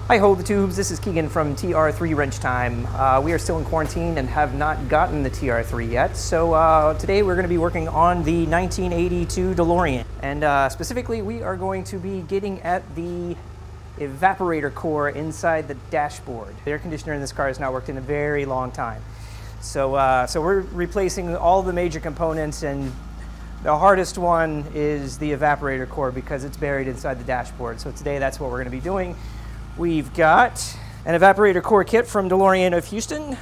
Hi ho the tubes, this is Keegan from TR3 Wrench Time. We are still in quarantine and have not gotten the TR3 yet, so today we're going to be working on the 1982 DeLorean. And specifically we are going to be getting at the evaporator core inside the dashboard. The air conditioner in this car has not worked in a very long time. So we're replacing all the major components, and the hardest one is the evaporator core because it's buried inside the dashboard. So today that's what we're going to be doing. We've got an evaporator core kit from DeLorean of Houston.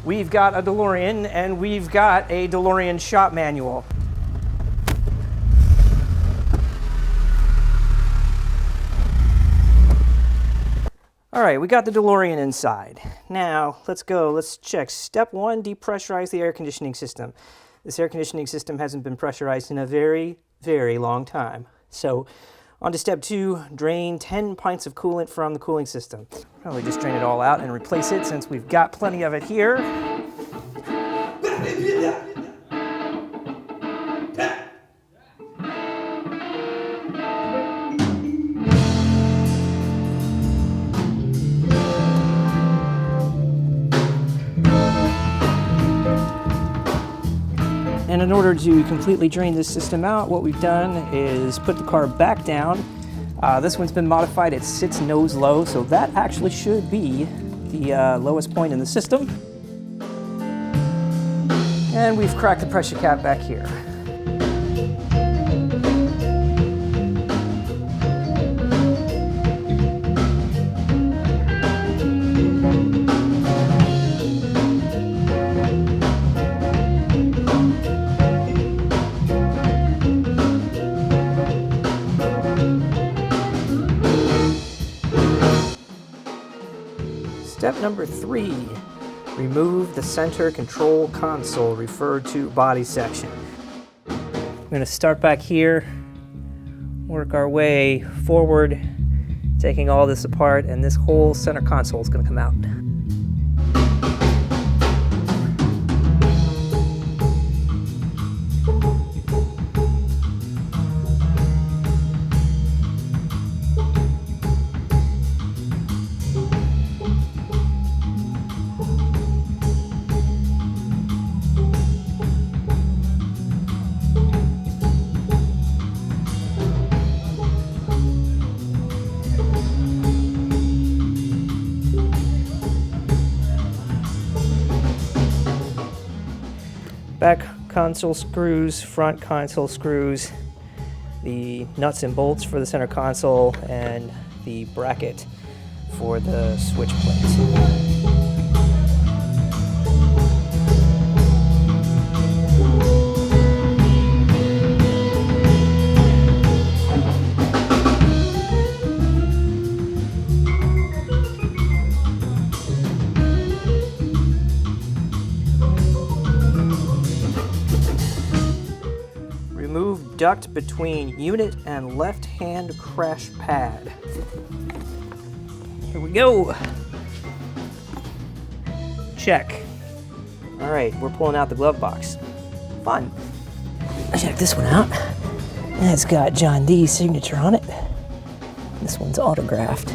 We've got a DeLorean, and we've got a DeLorean shop manual. All right, we got the DeLorean inside. Now, let's check. Step 1, depressurize the air conditioning system. This air conditioning system hasn't been pressurized in a very, very long time. So, on to step 2, drain 10 pints of coolant from the cooling system. Probably just drain it all out and replace it since we've got plenty of it here. And in order to completely drain this system out, what we've done is put the car back down. This one's been modified, it sits nose low, so that actually should be the lowest point in the system. And we've cracked the pressure cap back here. Step number 3, remove the center control console, referred to body section. We're going to start back here, work our way forward, taking all this apart, and this whole center console is going to come out. Back console screws, front console screws, the nuts and bolts for the center console, and the bracket for the switch plates. Remove duct between unit and left-hand crash pad. Here we go. Check. All right, we're pulling out the glove box. Fun. Check this one out. And it's got John D's signature on it. This one's autographed.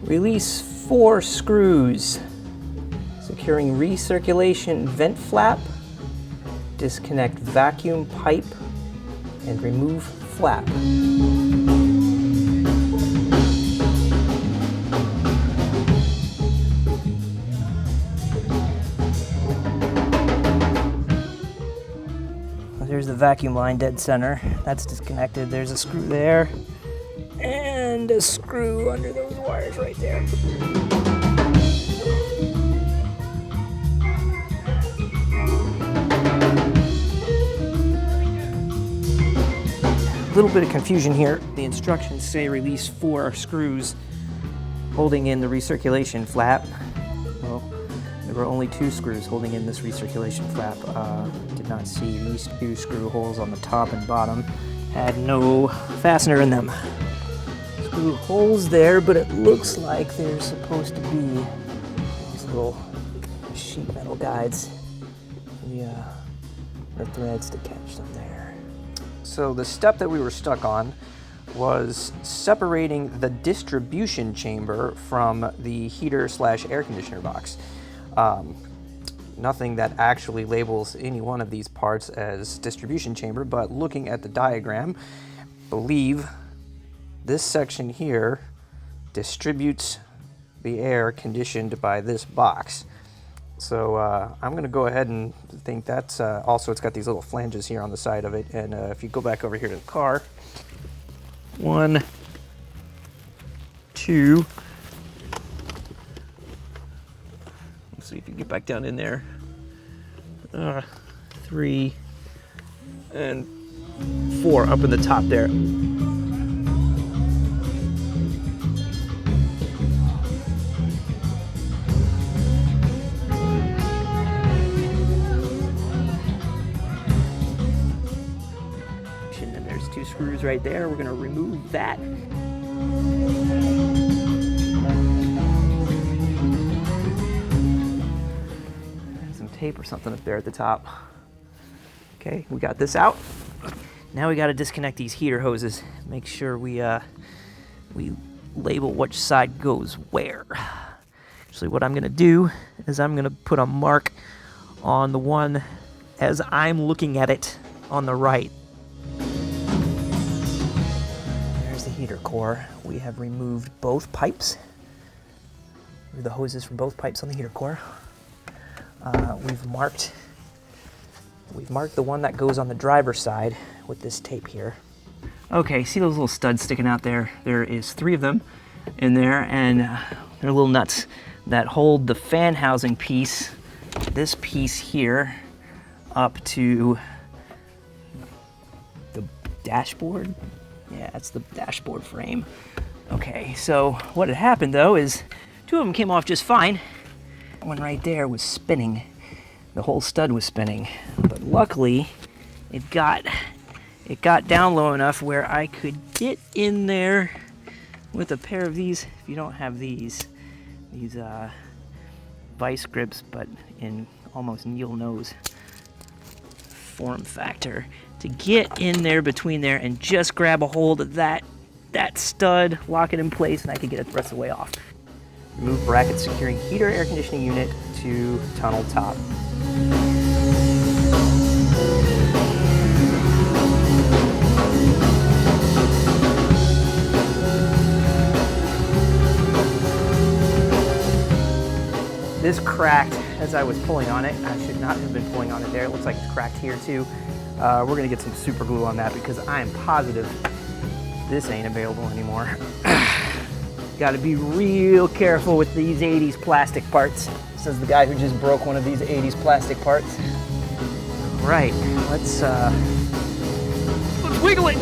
Release 4 screws, securing recirculation vent flap, disconnect vacuum pipe, and remove flap. There's the vacuum line dead center. That's disconnected. There's a screw there. And a screw under those wires right there. A little bit of confusion here. The instructions say release 4 screws holding in the recirculation flap. Well, there were only 2 screws holding in this recirculation flap. Did not see these 2 screw holes on the top and bottom. had no fastener in them. Screw holes there, but it looks like there's supposed to be these little sheet metal guides for threads to catch them there. So the step that we were stuck on was separating the distribution chamber from the heater / air conditioner box. Nothing that actually labels any one of these parts as distribution chamber, but looking at the diagram, believe this section here distributes the air conditioned by this box. So I'm going to go ahead and think that's also, it's got these little flanges here on the side of it, and if you go back over here to the car, 1, 2, let's see if you can get back down in there, 3, and 4 up in the top there. And there's 2 screws right there. We're going to remove that. Some tape or something up there at the top. Okay, we got this out. Now we got to disconnect these heater hoses. Make sure we label which side goes where. Actually, what I'm going to do is I'm going to put a mark on the one as I'm looking at it on the right. There's the heater core. We have removed both pipes, the hoses from both pipes on the heater core. We've marked the one that goes on the driver's side with this tape here. Okay, see those little studs sticking out there? There is 3 of them in there, and they're little nuts that hold the fan housing piece, this piece here, up to the dashboard. Yeah, that's the dashboard frame. Okay, so what had happened though is 2 of them came off just fine. That one right there was spinning. The whole stud was spinning, but luckily it got down low enough where I could get in there with a pair of these. If you don't have these vice grips, but in almost Neil nose form factor, to get in there between there and just grab a hold of that stud, lock it in place, and I could get it the rest of the way off. Remove bracket securing heater air conditioning unit to tunnel top. This cracked as I was pulling on it. I should not have been pulling on it there. It looks like it's cracked here too. We're gonna get some super glue on that because I am positive this ain't available anymore. Gotta be real careful with these 80s plastic parts, says the guy who just broke one of these 80s plastic parts. Right, let's wiggle it.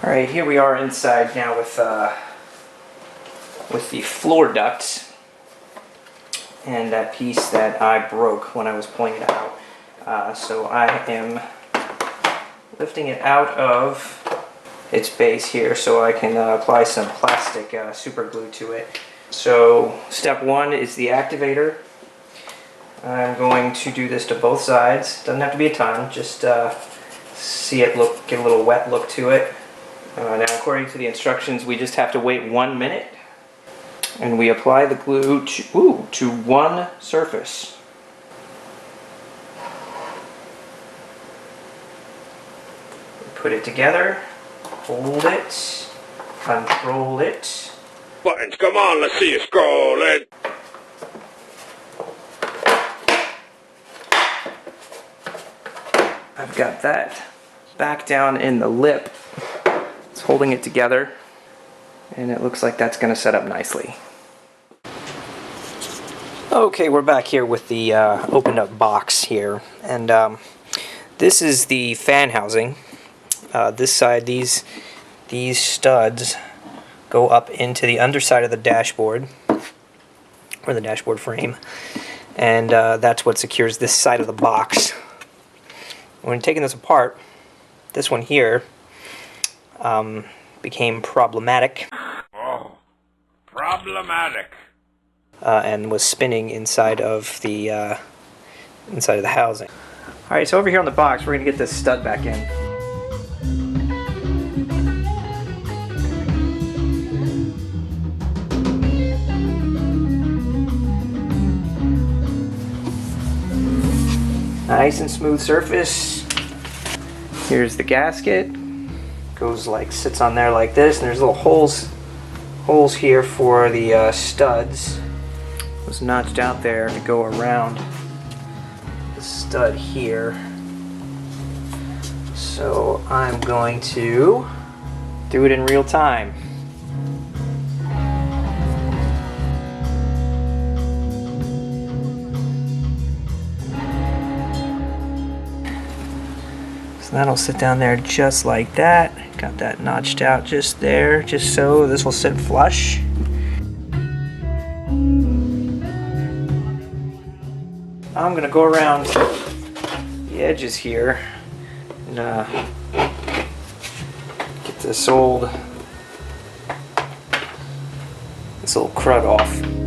All right, here we are inside now with the floor ducts and that piece that I broke when I was pulling it out. So I am lifting it out of its base here so I can apply some plastic super glue to it. So step 1 is the activator. I'm going to do this to both sides. Doesn't have to be a ton, just see it get a little wet look to it. Now, according to the instructions, we just have to wait 1 minute, and we apply the glue to one surface. Put it together, hold it, control it. Buttons, come on, let's see you scrolling. I've got that back down in the lip. It's holding it together. And it looks like that's going to set up nicely. Okay, we're back here with the opened up box here, and this is the fan housing. This side, these studs go up into the underside of the dashboard, or the dashboard frame, and that's what secures this side of the box. When taking this apart, this one here became problematic. Oh, problematic. And was spinning inside of the housing. All right, so over here on the box, we're gonna get this stud back in. Nice and smooth surface. Here's the gasket. Goes like, sits on there like this, and there's little holes here for the studs. Was notched out there to go around the stud here. So I'm going to do it in real time. So that'll sit down there just like that. Got that notched out just there, just so this will sit flush. I'm gonna go around the edges here and get this little crud off.